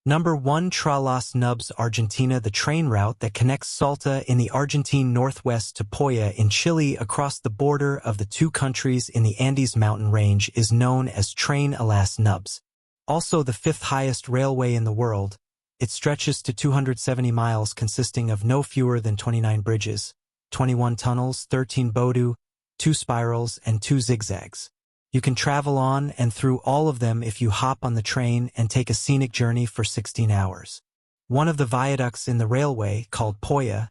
Number 1. Treacherous Nubes, Argentina. The train route that connects Salta in the Argentine northwest to Poya in Chile across the border of the two countries in the Andes mountain range is known as treacherous Nubes. Also the fifth highest railway in the world, it stretches to 270 miles consisting of no fewer than 29 bridges, 21 tunnels, 13 bodu, 2 spirals, and 2 zigzags. You can travel on and through all of them if you hop on the train and take a scenic journey for 16 hours. One of the viaducts in the railway, called Poya,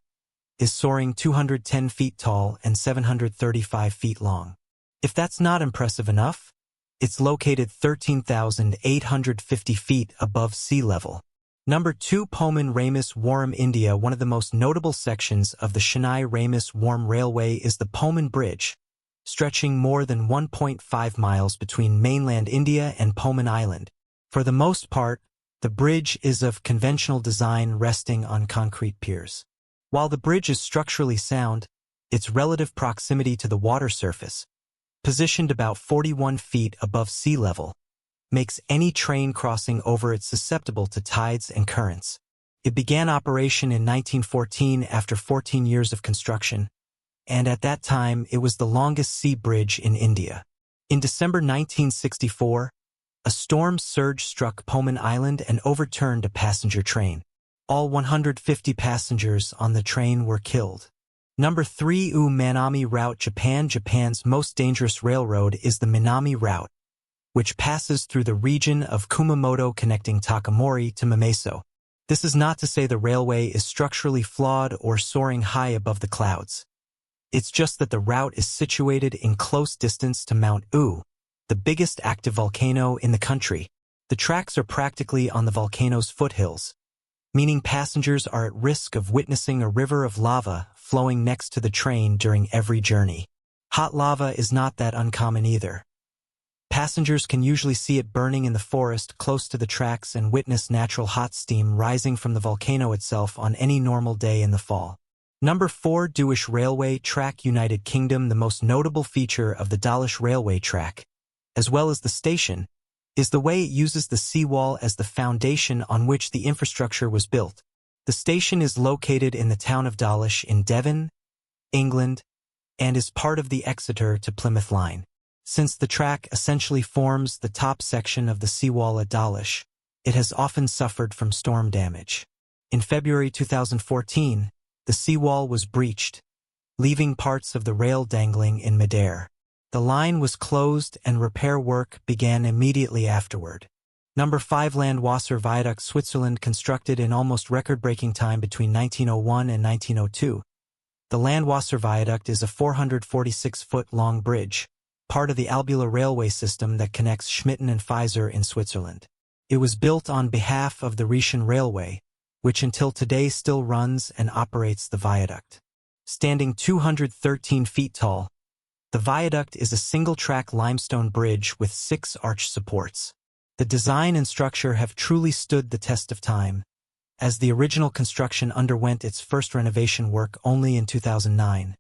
is soaring 210 feet tall and 735 feet long. If that's not impressive enough, it's located 13,850 feet above sea level. Number 2. Pamban Ramus Warm, India. One of the most notable sections of the Chennai Ramus Warm Railway is the Pamban Bridge, stretching more than 1.5 miles between mainland India and Pamban Island. For the most part, the bridge is of conventional design resting on concrete piers. While the bridge is structurally sound, its relative proximity to the water surface, positioned about 41 feet above sea level, makes any train crossing over it susceptible to tides and currents. It began operation in 1914 after 14 years of construction, and at that time it was the longest sea bridge in India. In December 1964, a storm surge struck Pamban Island and overturned a passenger train. All 150 passengers on the train were killed. Number 3. Minami Route, Japan. Japan's most dangerous railroad is the Minami Route, which passes through the region of Kumamoto connecting Takamori to Mimeso. This is not to say the railway is structurally flawed or soaring high above the clouds. It's just that the route is situated in close distance to Mount U, the biggest active volcano in the country. The tracks are practically on the volcano's foothills, meaning passengers are at risk of witnessing a river of lava flowing next to the train during every journey. Hot lava is not that uncommon either. Passengers can usually see it burning in the forest close to the tracks and witness natural hot steam rising from the volcano itself on any normal day in the fall. Number 4. Dawlish Railway track, United Kingdom. The most notable feature of the Dawlish Railway track, as well as the station, is the way it uses the seawall as the foundation on which the infrastructure was built. The station is located in the town of Dawlish in Devon, England, and is part of the Exeter to Plymouth line. Since the track essentially forms the top section of the seawall at Dawlish, it has often suffered from storm damage. In February 2014, the seawall was breached, leaving parts of the rail dangling in midair. The line was closed and repair work began immediately afterward. Number 5. Landwasser Viaduct, Switzerland. Constructed in almost record-breaking time between 1901 and 1902, the Landwasser Viaduct is a 446-foot-long bridge, part of the Albula railway system that connects Schmitten and Pfizer in Switzerland. It was built on behalf of the Rhetian Railway, which until today still runs and operates the viaduct. Standing 213 feet tall, the viaduct is a single-track limestone bridge with 6 arch supports. The design and structure have truly stood the test of time, as the original construction underwent its first renovation work only in 2009,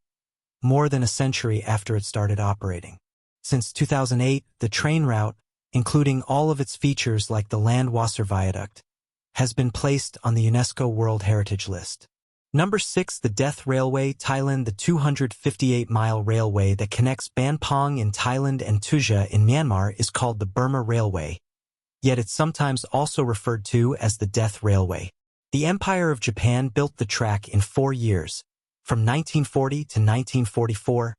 more than a century after it started operating. Since 2008, the train route, including all of its features like the Landwasser Viaduct, has been placed on the UNESCO World Heritage List. Number 6. The Death Railway, Thailand. The 258-mile railway that connects Banpong in Thailand and Tuja in Myanmar is called the Burma Railway, yet it's sometimes also referred to as the Death Railway. The Empire of Japan built the track in 4 years, from 1940 to 1944,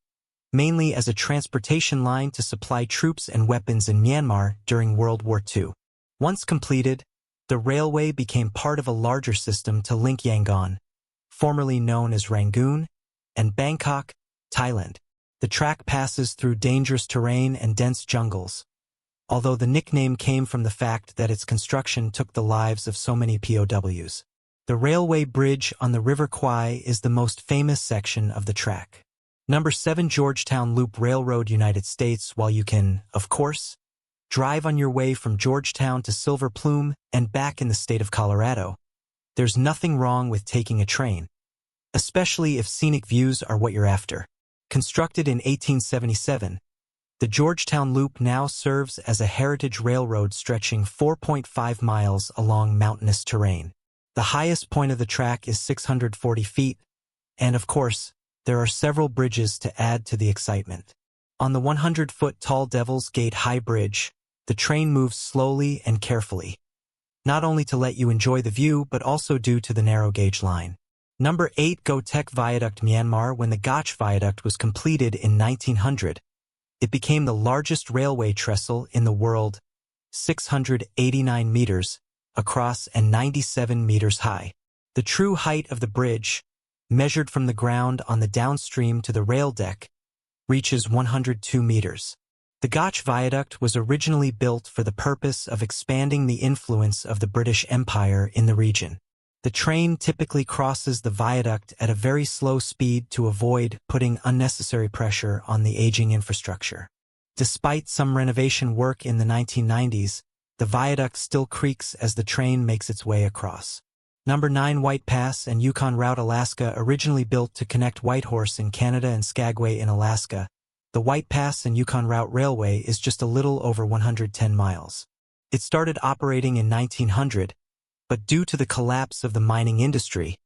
mainly as a transportation line to supply troops and weapons in Myanmar during World War II. Once completed, the railway became part of a larger system to link Yangon, formerly known as Rangoon, and Bangkok, Thailand. The track passes through dangerous terrain and dense jungles, although the nickname came from the fact that its construction took the lives of so many POWs. The railway bridge on the River Kwai is the most famous section of the track. Number 7. Georgetown Loop Railroad, United States. While you can, of course, drive on your way from Georgetown to Silver Plume and back in the state of Colorado, there's nothing wrong with taking a train, especially if scenic views are what you're after. Constructed in 1877, The Georgetown Loop now serves as a heritage railroad stretching 4.5 miles along mountainous terrain. The highest point of the track is 640 feet, and of course, there are several bridges to add to the excitement. On the 100-foot-tall Devil's Gate High Bridge, the train moves slowly and carefully, not only to let you enjoy the view but also due to the narrow gauge line. Number 8. Go-Tek Viaduct, Myanmar. When the Gotch Viaduct was completed in 1900, it became the largest railway trestle in the world, 689 meters across and 97 meters high. The true height of the bridge, measured from the ground on the downstream to the rail deck, reaches 102 meters. The Gotch Viaduct was originally built for the purpose of expanding the influence of the British Empire in the region. The train typically crosses the viaduct at a very slow speed to avoid putting unnecessary pressure on the aging infrastructure. Despite some renovation work in the 1990s, the viaduct still creaks as the train makes its way across. Number 9. White Pass and Yukon Route, Alaska. Originally built to connect Whitehorse in Canada and Skagway in Alaska, the White Pass and Yukon Route Railway is just a little over 110 miles. It started operating in 1900, but due to the collapse of the mining industry,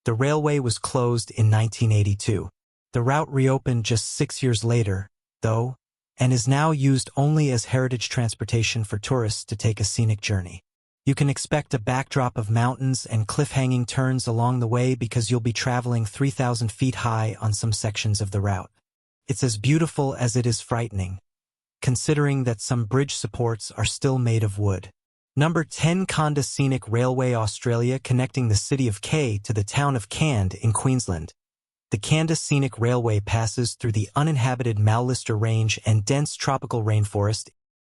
the railway was closed in 1982. The route reopened just 6 years later, though, and is now used only as heritage transportation for tourists to take a scenic journey. You can expect a backdrop of mountains and cliff-hanging turns along the way because you'll be traveling 3,000 feet high on some sections of the route. It's as beautiful as it is frightening, considering that some bridge supports are still made of wood. Number 10. Conda Scenic Railway, Australia. Connecting the city of Kay to the town of Cand in Queensland, the Conda Scenic Railway passes through the uninhabited Malister Range and dense tropical rainforest